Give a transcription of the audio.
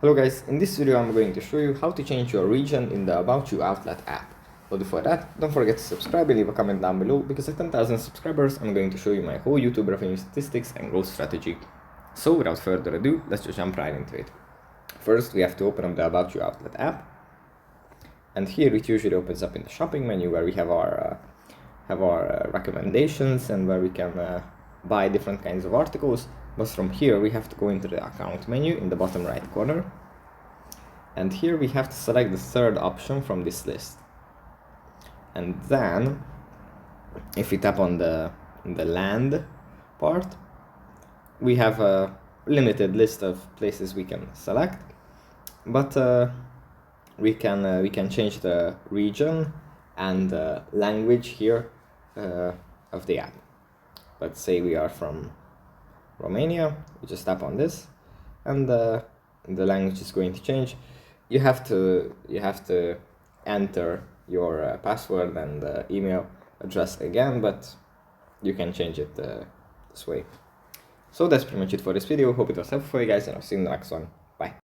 Hello guys, in this video I'm going to show you how to change your region in the About You outlet app. But before that, don't forget to subscribe and leave a comment down below, because at 10,000 subscribers I'm going to show you my whole YouTube revenue statistics and growth strategy. So without further ado, let's just jump right into it. First we have to open up the About You outlet app, and here it usually opens up in the shopping menu where we have our recommendations and where we can buy different kinds of articles. But from here we have to go into the account menu in the bottom right corner, and here we have to select the third option from this list. And then if we tap on the land part, we have a limited list of places we can select, but we can change the region and language here of the app. Let's say we are from Romania. You just tap on this, and the language is going to change. You have to enter your password and email address again, but you can change it this way. So that's pretty much it for this video. Hope it was helpful for you guys, and I'll see you in the next one. Bye.